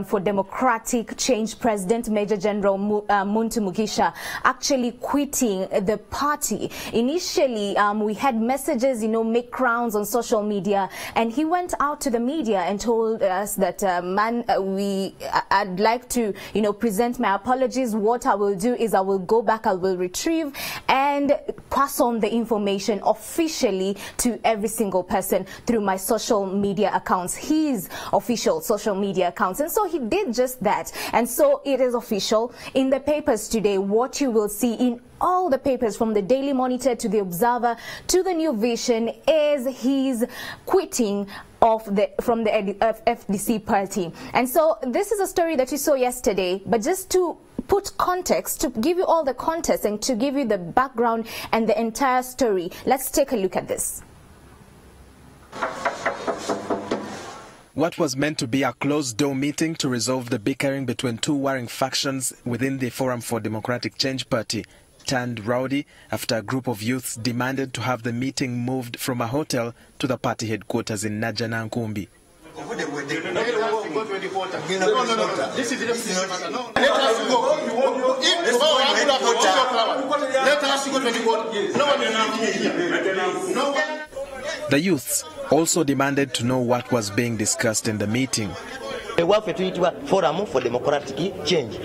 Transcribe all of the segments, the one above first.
for Democratic Change President Major General Muntu Mugisha actually quitting the party. Initially, we had messages, make rounds on social media, and he went out to the media and told us that, I'd like to, present my apologies. What I will do is I will go back, I will retrieve and pass on the information officially to every single person through my social media accounts, his official social media accounts. And so he did just that, and so it is official in the papers today. What you will see in all the papers, from the Daily Monitor to the Observer to the New Vision, is his quitting from the FDC party. And so this is a story that you saw yesterday, but just to put context, to give you all the context and to give you the background and the entire story, let's take a look at this. What was meant to be a closed-door meeting to resolve the bickering between two warring factions within the Forum for Democratic Change Party turned rowdy after a group of youths demanded to have the meeting moved from a hotel to the party headquarters in Najanankumbi. The youths also demanded to know what was being discussed in the meeting. Forum for Democratic Change.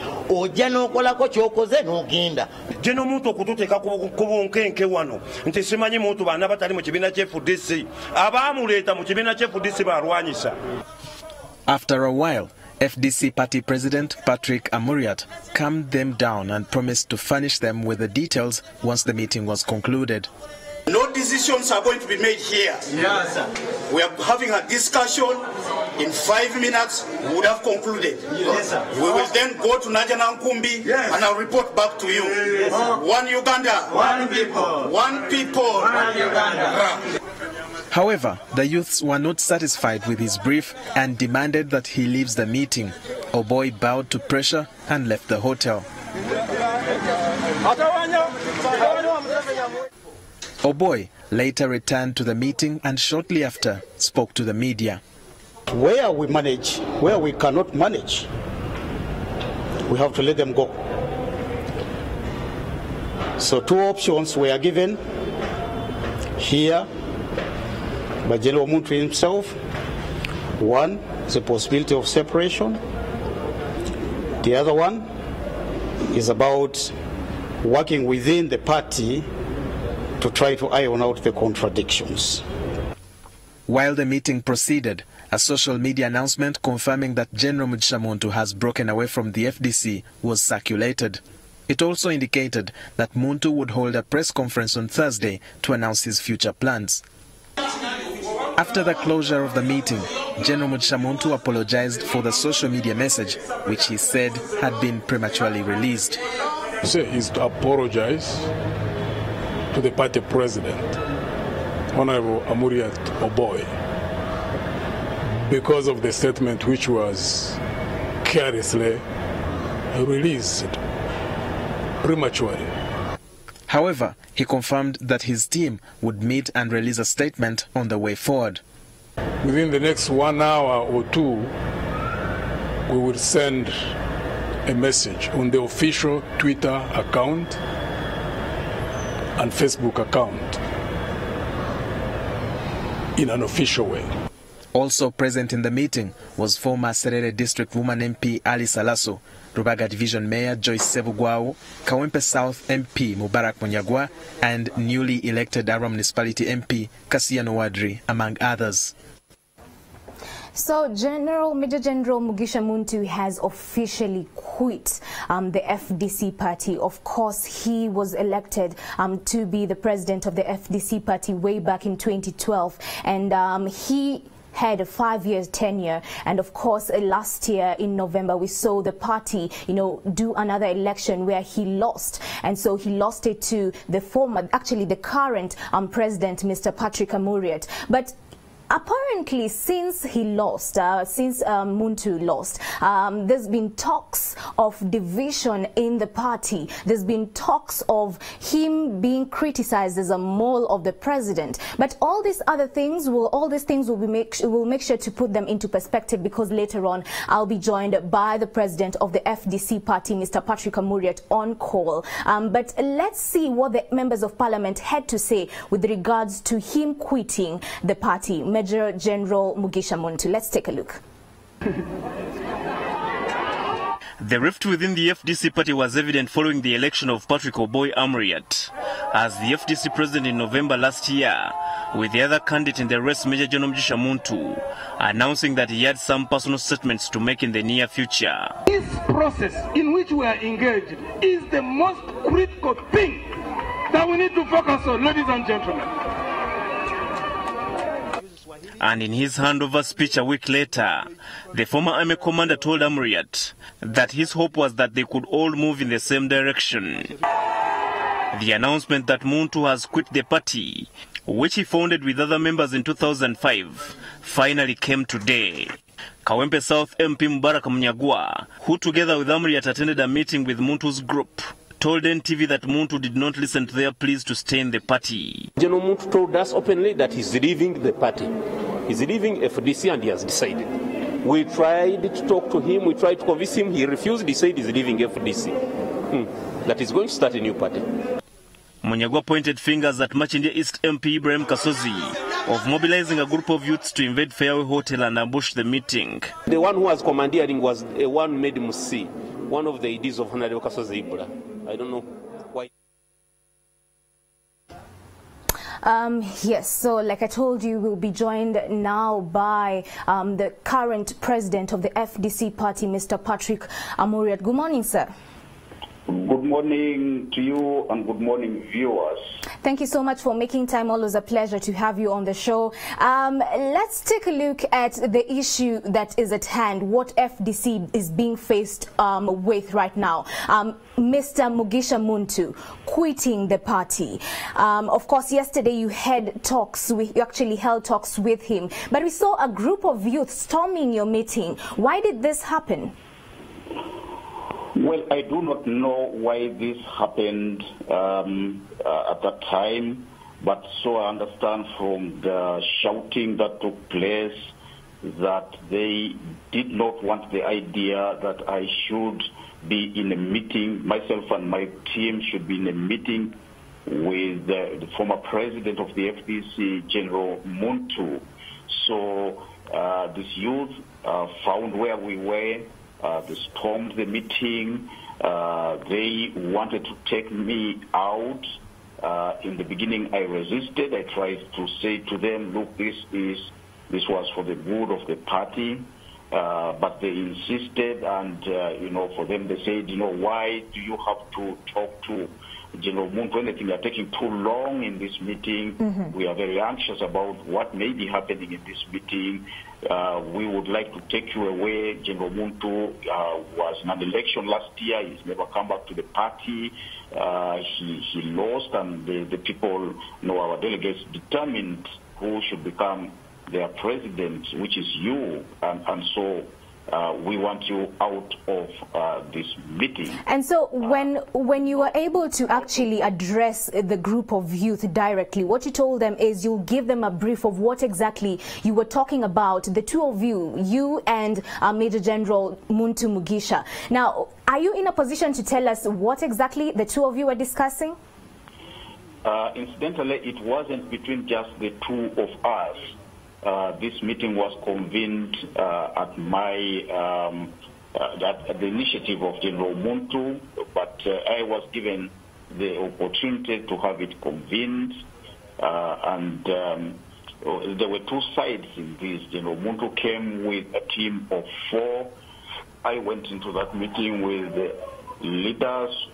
General Muntu kututeka kubunkenke wano nti simanyi muntu bana batali mu kibiina kya FDC abamuleeta mu kibiina kya FDC barwanyisa. After a while, FDC party president Patrick Amuriat calmed them down and promised to furnish them with the details once the meeting was concluded. No decisions are going to be made here. Yes, sir. We are having a discussion. In 5 minutes, we would have concluded. Yes, sir. We will then go to Najanankumbi, yes, and I'll report back to you. Yes, one Uganda. One people. One people. One Uganda. However, the youths were not satisfied with his brief and demanded that he leaves the meeting. Oboy bowed to pressure and left the hotel. Oboy later returned to the meeting and shortly after spoke to the media. Where we manage, where we cannot manage, we have to let them go. So two options were given here by General Muntu himself. One is the possibility of separation. The other one is about working within the party to try to iron out the contradictions. While the meeting proceeded, a social media announcement confirming that General Mugisha Muntu has broken away from the FDC was circulated. It also indicated that Muntu would hold a press conference on Thursday to announce his future plans. After the closure of the meeting, General Mugisha Muntu apologized for the social media message, which he said had been prematurely released. He's to apologize to the party president, Honorable Amuriat Oboy, because of the statement which was carelessly released prematurely. However, he confirmed that his team would meet and release a statement on the way forward. Within the next 1 hour or two, we will send a message on the official Twitter account and Facebook account in an official way. Also present in the meeting was former Serere District Woman MP Ali Salaso, Rubaga Division Mayor Joyce Sebugwao, Kawempe South MP Mubarak Munyagwa, and newly elected Aram Municipality MP Kasiano Wadri, among others. So Major General Mugisha Muntu has officially quit the FDC party. Of course, he was elected to be the president of the FDC party way back in 2012, and he had a 5-year tenure, and of course last year in November we saw the party do another election where he lost, and so he lost it to the current president, Mr. Patrick Amuriat. But Apparently, since he lost, since Muntu lost, there's been talks of division in the party. There's been talks of him being criticized as a mole of the president. But all these other things will make sure to put them into perspective, because later on I'll be joined by the president of the FDC party, Mr. Patrick Amuriat, on call. But let's see what the members of parliament had to say with regards to him quitting the party. Major General Mugisha Muntu. Let's take a look. The rift within the FDC party was evident following the election of Patrick Amuriat as the FDC president in November last year, with the other candidate in the race, Major General Mugisha Muntu, announcing that he had some personal statements to make in the near future. This process in which we are engaged is the most critical thing that we need to focus on, ladies and gentlemen. And in his handover speech a week later, the former army commander told Amuriat that his hope was that they could all move in the same direction. The announcement that Muntu has quit the party, which he founded with other members in 2005, finally came today. Kawempe South MP Mubarak Munyagwa, who together with Amuriat attended a meeting with Muntu's group, told NTV that Muntu did not listen to their pleas to stay in the party. General Muntu told us openly that he's leaving the party. He's leaving FDC and he has decided. We tried to talk to him, we tried to convince him, he refused, he said he's leaving FDC. That he's going to start a new party. Munyagwa pointed fingers at Machindia East MP Ibrahim Kasozi of mobilizing a group of youths to invade Fairway Hotel and ambush the meeting. The one who was commandeering was a one made Musi, one of the IDs of Honorable Kasozi Ibra. I don't know why. Yes, so like I told you, we'll be joined now by the current president of the FDC party, Mr. Patrick Amuriat. Good morning, sir. Good morning to you and good morning, viewers. Thank you so much for making time. Always a pleasure to have you on the show. Let's take a look at the issue that is at hand, what FDC is being faced with right now. Mr. Mugisha Muntu quitting the party. Of course, yesterday you actually held talks with him, but we saw a group of youth storming your meeting. Why did this happen? Well, I do not know why this happened at that time, but so I understand from the shouting that took place that they did not want the idea that I should be in a meeting, myself and my team should be in a meeting with the former president of the FDC, General Muntu. So this youth found where we were. They stormed the meeting. They wanted to take me out. In the beginning, I resisted. I tried to say to them, look, this was for the good of the party. But they insisted, and, for them, they said, why do you have to talk to General Muntu? Anything are taking too long in this meeting. Mm-hmm. We are very anxious about what may be happening in this meeting. We would like to take you away. General Muntu was in an election last year. He's never come back to the party. He lost, and the people, our delegates determined who should become their president, which is you. And so we want you out of this meeting. And so when you were able to actually address the group of youth directly, what you told them is you'll give them a brief of what exactly you were talking about, the two of you and Major General Muntu Mugisha. Now, are you in a position to tell us what exactly the two of you were discussing? Incidentally, it wasn't between just the two of us. This meeting was convened at the initiative of General Muntu, but I was given the opportunity to have it convened, and there were two sides in this. General Muntu came with a team of 4. I went into that meeting with leaders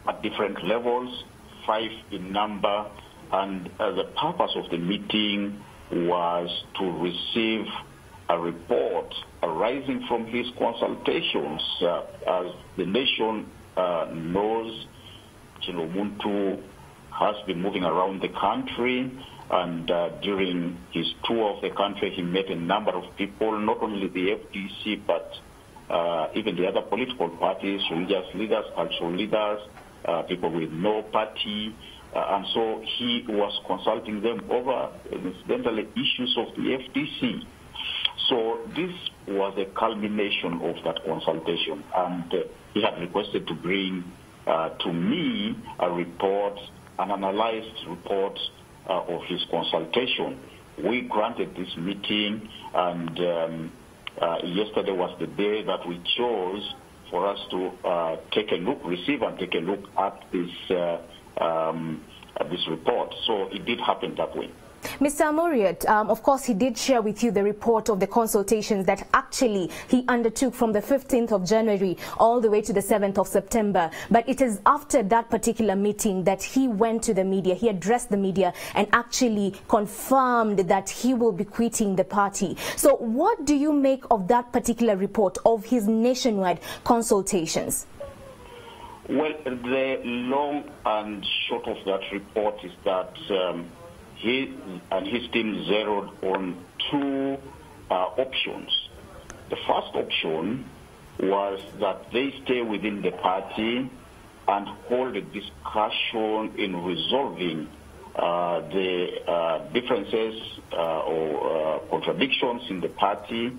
at different levels, 5 in number, and the purpose of the meeting was to receive a report arising from his consultations. As the nation knows, General Muntu has been moving around the country, And during his tour of the country, he met a number of people, not only the FDC, but even the other political parties, religious leaders, cultural leaders, people with no party. And so he was consulting them over, incidentally, issues of the FDC. So this was a culmination of that consultation. And he had requested to bring to me a report, an analyzed report of his consultation. We granted this meeting, and yesterday was the day that we chose for us to take a look, receive and take a look at this report. So it did happen that way. Mr. Amuriat, of course, he did share with you the report of the consultations that actually he undertook from the 15th of January all the way to the 7th of September. But it is after that particular meeting that he went to the media, he addressed the media and actually confirmed that he will be quitting the party. So what do you make of that particular report of his nationwide consultations? Well, the long and short of that report is that he and his team zeroed on two options. The first option was that they stay within the party and hold a discussion in resolving the differences or contradictions in the party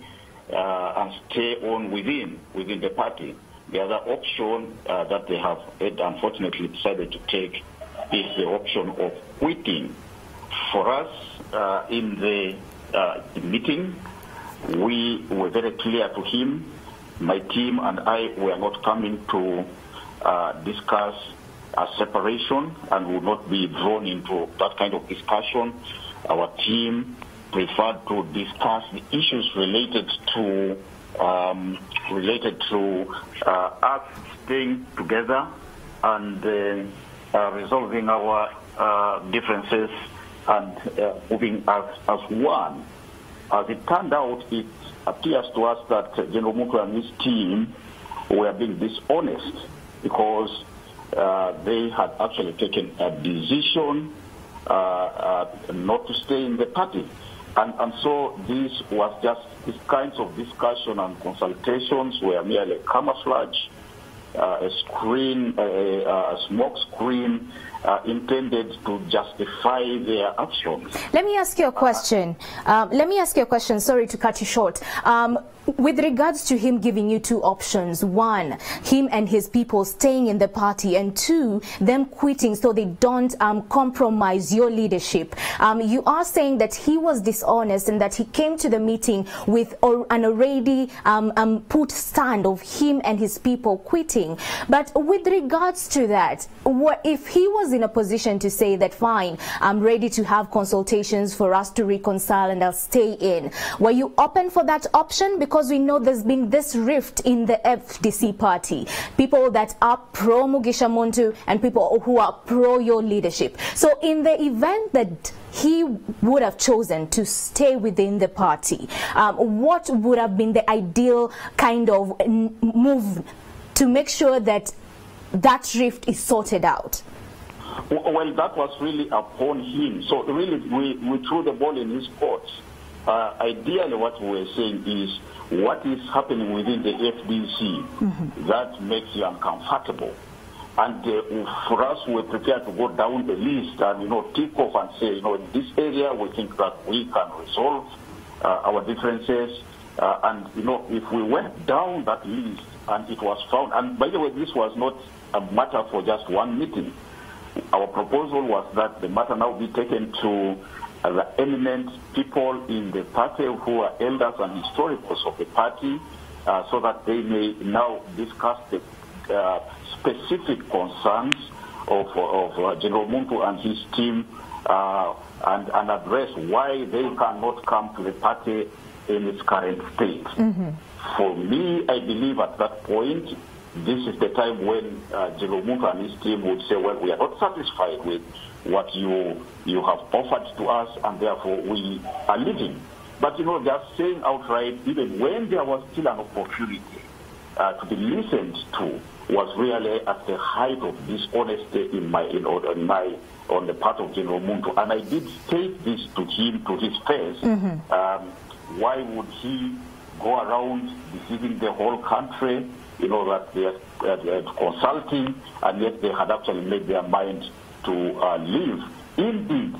and stay on within the party. The other option that they have unfortunately decided to take is the option of quitting. For us, in the meeting, we were very clear to him. My team and I were not coming to discuss a separation and would not be drawn into that kind of discussion. Our team preferred to discuss the issues related to us staying together and resolving our differences and moving as one. As it turned out, it appears to us that General Muntu and his team were being dishonest because they had actually taken a decision not to stay in the party. And so this was just, these kinds of discussion and consultations were merely camouflage, a smoke screen intended to justify their actions. Let me ask you a question. Sorry to cut you short. With regards to him giving you two options, one, him and his people staying in the party, and two, them quitting so they don't compromise your leadership. You are saying that he was dishonest and that he came to the meeting with an already put stand of him and his people quitting. But with regards to that, what if he was in a position to say that, fine, I'm ready to have consultations for us to reconcile and I'll stay in? Were you open for that option? Because we know there's been this rift in the FDC party. People that are pro Mugisha Muntu and people who are pro your leadership. So in the event that he would have chosen to stay within the party, what would have been the ideal kind of move to make sure that that rift is sorted out? Well, that was really upon him. So really, we threw the ball in his court. Ideally, what we were saying is what is happening within the FDC that makes you uncomfortable. And for us, we're prepared to go down the list and, tick off and say, in this area, we think that we can resolve our differences. And, if we went down that list and it was found, and by the way, this was not a matter for just one meeting. Our proposal was that the matter now be taken to the eminent people in the party who are elders and historians of the party so that they may now discuss the specific concerns of General Muntu and his team and address why they cannot come to the party in its current state. For me, I believe at that point, this is the time when General Muntu and his team would say, well, we are not satisfied with what you have offered to us, and therefore we are leaving. But, just saying outright, even when there was still an opportunity to be listened to was really at the height of dishonesty on the part of General Muntu. And I did state this to him, to his face. Why would he go around deceiving the whole country, that they are consulting, and yet they had actually made their mind to leave. Indeed,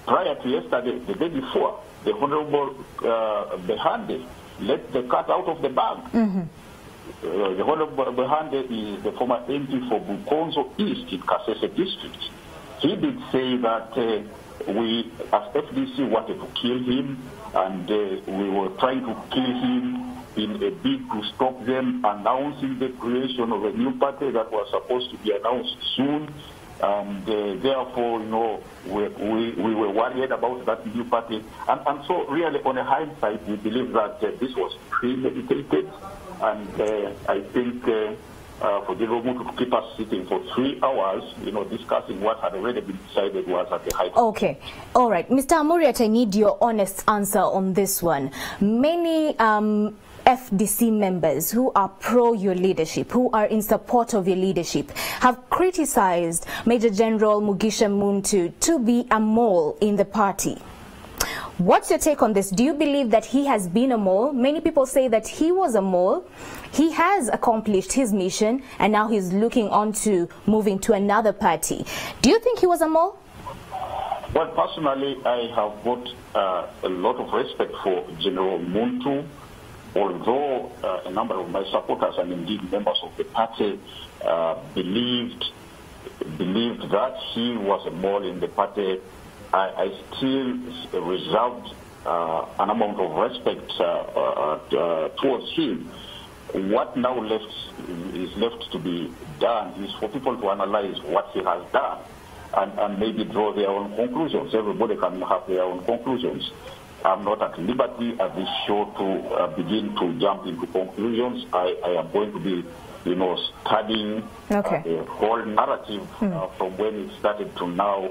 prior to yesterday, the day before, the Honorable Behande let the cat out of the bag. The Honorable Behande is the former MP for Bukonzo East in Kasese district. He did say that we, as FDC, wanted to kill him, and we were trying to kill him in a bid to stop them announcing the creation of a new party that was supposed to be announced soon. And therefore, we were worried about that new party. And so really, on a hindsight, we believe that this was premeditated. And I think for General Muntu to keep us sitting for 3 hours, discussing what had already been decided was at the height. Okay. All right. Mr. Amuriat, I need your honest answer on this one. Many FDC members who are pro your leadership, who are in support of your leadership, have criticized Major General Mugisha Muntu to be a mole in the party. What's your take on this? Do you believe that he has been a mole? Many people say that he was a mole. He has accomplished his mission and now he's looking on to moving to another party. Do you think he was a mole? Well, personally, I have got a lot of respect for General Muntu, although a number of my supporters and indeed members of the party believed that he was a mole in the party. I still reserved an amount of respect towards him. What now is left to be done is for people to analyze what he has done and maybe draw their own conclusions. Everybody can have their own conclusions. I'm not at liberty at this show to begin to jump into conclusions. I am going to be, studying the whole narrative from when it started to now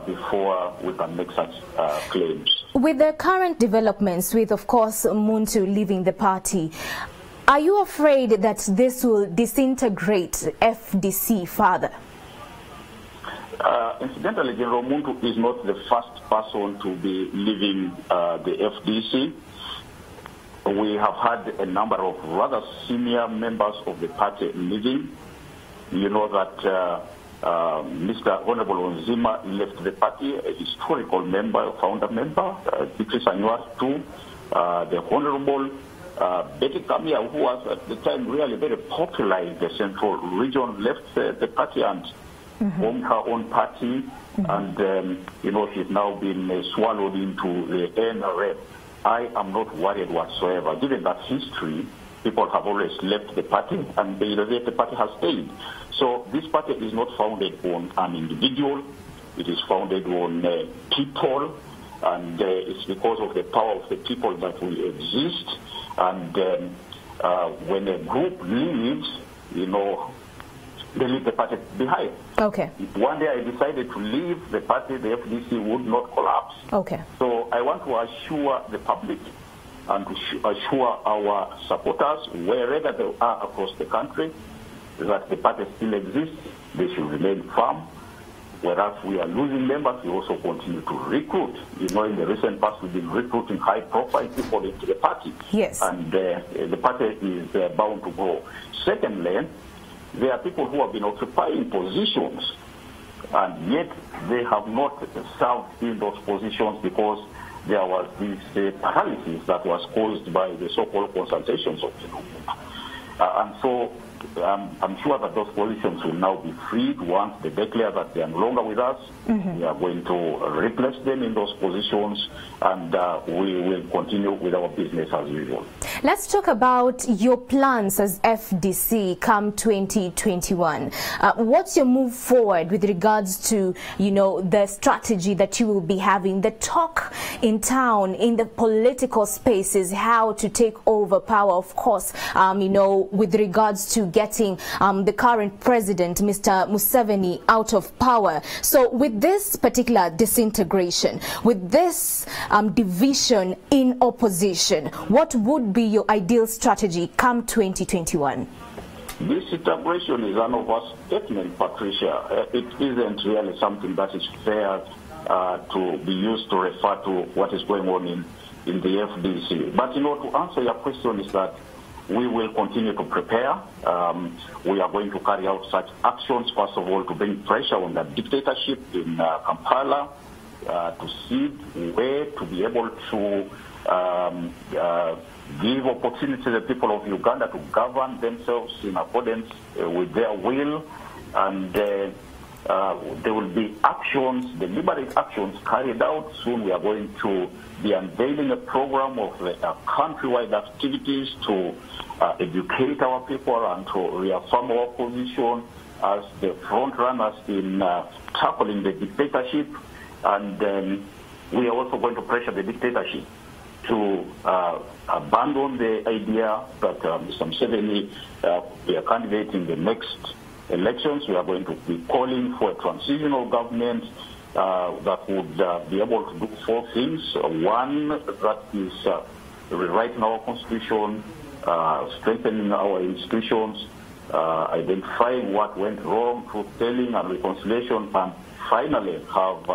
before we can make such claims. With the current developments, with, of course, Muntu leaving the party, are you afraid that this will disintegrate FDC further? Incidentally, General Muntu is not the first person to be leaving the FDC. We have had a number of rather senior members of the party leaving. You know that Mr. Honorable Onzima left the party, a historical member, founder member, Beatrice Anyuar too. The Honorable Betty Kamia, who was at the time really very popular in the central region, left the party and formed her own party, and she's now been swallowed into the NRM. I am not worried whatsoever. Given that history, people have always left the party, and the party has stayed. So this party is not founded on an individual. It is founded on people, and it's because of the power of the people that we exist. And when a group leaves, they leave the party behind. Okay. If one day I decided to leave the party, the FDC would not collapse. Okay. So I want to assure the public and to assure our supporters, wherever they are across the country, that the party still exists. They should remain firm. Whereas we are losing members, we also continue to recruit. In the recent past, we've been recruiting high-profile people into the party. Yes. And the party is bound to grow. Secondly, there are people who have been occupying positions, and yet they have not served in those positions because there was this paralysis that was caused by the so-called consultations of the movement. And so I'm sure that those positions will now be freed once they declare that they are no longer with us. We are going to replace them in those positions, and we will continue with our business as usual. Let's talk about your plans as FDC come 2021. What's your move forward with regards to, the strategy that you will be having, the talk in town, in the political spaces, how to take over power, of course, with regards to getting the current president, Mr. Museveni, out of power. So with this particular disintegration, with this division in opposition, what would be your ideal strategy come 2021? This integration is an overstatement, Patricia. It isn't really something that is fair to be used to refer to what is going on in the FDC. But, to answer your question is that we will continue to prepare. We are going to carry out such actions, first of all, to bring pressure on the dictatorship in Kampala, to see where to be able to give opportunity to the people of Uganda to govern themselves in accordance with their will, and there will be actions, deliberate actions carried out. Soon we are going to be unveiling a program of countrywide activities to educate our people and to reaffirm our position as the front runners in tackling the dictatorship. And we are also going to pressure the dictatorship to abandon the idea that Mr. Museveni be a candidate in the next elections. We are going to be calling for a transitional government that would be able to do four things. One, that is rewriting our constitution, strengthening our institutions, identifying what went wrong, truth-telling and reconciliation, and finally have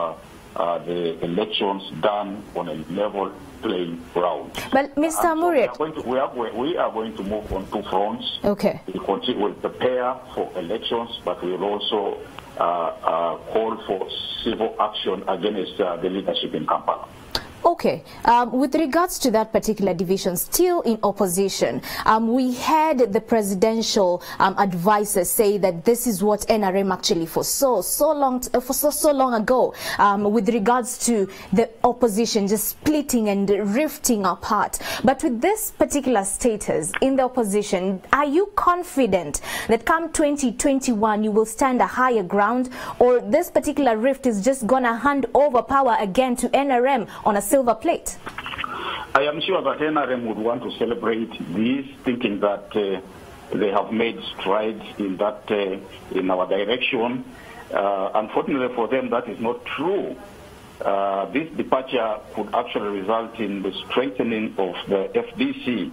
the elections done on a level playing ground. But Mr. Amuriat, we are going to move on two fronts. Okay. We'll prepare for elections, but we will also call for civil action against the leadership in Kampala. Okay, with regards to that particular division, still in opposition, we had the presidential advisors say that this is what NRM actually foresaw so long ago, with regards to the opposition just splitting and rifting apart. But with this particular status in the opposition, are you confident that come 2021 you will stand a higher ground, or this particular rift is just gonna hand over power again to NRM on a silver plate? I am sure that NRM would want to celebrate this, thinking that they have made strides in that in our direction. Unfortunately for them, that is not true. This departure could actually result in the strengthening of the FDC,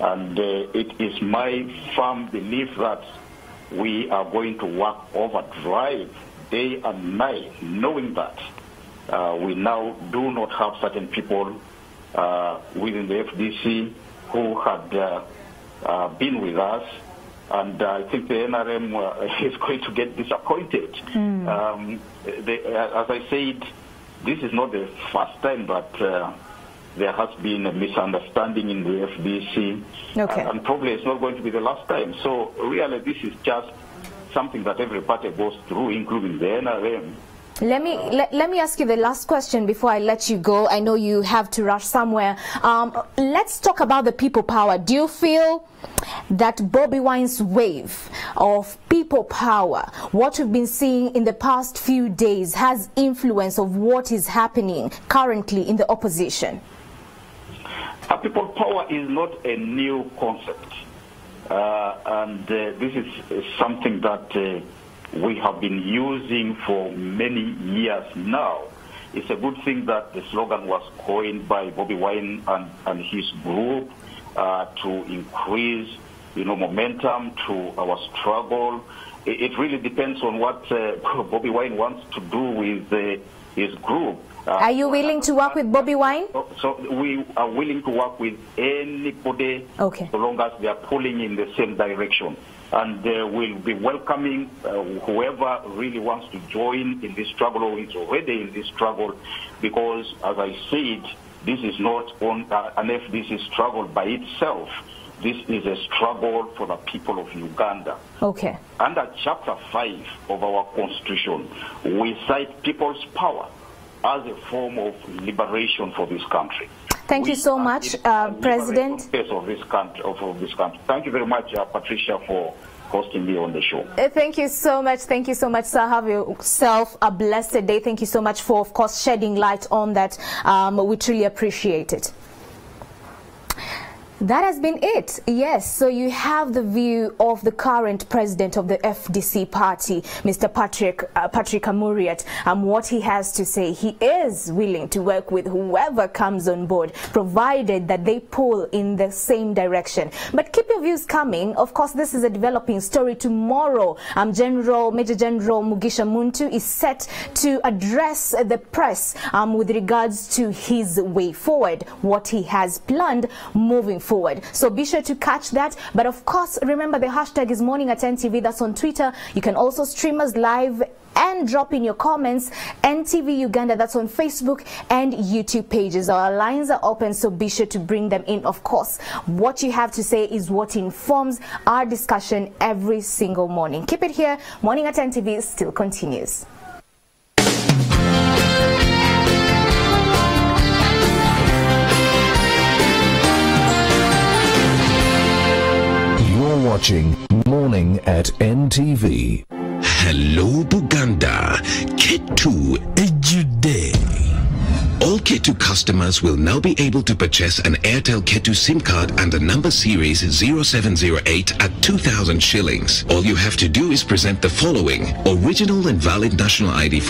and it is my firm belief that we are going to work overdrive day and night, knowing that we now do not have certain people within the FDC who had been with us, and I think the NRM is going to get disappointed. As I said, this is not the first time that there has been a misunderstanding in the FDC, and probably it's not going to be the last time. So really, this is just something that every party goes through, including the NRM. Let me ask you the last question before I let you go. I know you have to rush somewhere. Let's talk about the people power. Do you feel that Bobi Wine's wave of people power, what we've been seeing in the past few days, has influence of what is happening currently in the opposition? People power is not a new concept, and this is something that we have been using for many years now. It's a good thing that the slogan was coined by Bobi Wine and his group to increase, momentum to our struggle. It really depends on what Bobi Wine wants to do with his group. Are you willing to work with Bobi Wine? So we are willing to work with anybody, so long as they are pulling in the same direction. And we'll be welcoming whoever really wants to join in this struggle or is already in this struggle, because, as I said, this is not an FDC struggle by itself. This is a struggle for the people of Uganda. Okay. Under Chapter 5 of our Constitution, we cite people's power as a form of liberation for this country. Thank you so much, President. Of this country. Thank you very much, Patricia, for hosting me on the show. Thank you so much. Thank you so much, sir. Have yourself a blessed day. Thank you so much for, of course, shedding light on that. We truly appreciate it. That has been it. Yes, so you have the view of the current president of the FDC party, Mr. Patrick Amuriat, what he has to say. He is willing to work with whoever comes on board, provided that they pull in the same direction. But keep your views coming. Of course, this is a developing story. Tomorrow, Major General Mugisha Muntu is set to address the press with regards to his way forward, what he has planned moving forward. So be sure to catch that. But of course, remember the hashtag is Morning at NTV. That's on Twitter. You can also stream us live and drop in your comments. NTV Uganda, that's on Facebook and YouTube pages. Our lines are open, so be sure to bring them in. Of course, what you have to say is what informs our discussion every single morning. Keep it here. Morning at NTV still continues. Watching Morning at NTV. Hello Buganda, K2 Ejude. All K2 customers will now be able to purchase an Airtel K2 SIM card and the number series 0708 at 2,000 shillings. All you have to do is present the following: original and valid national ID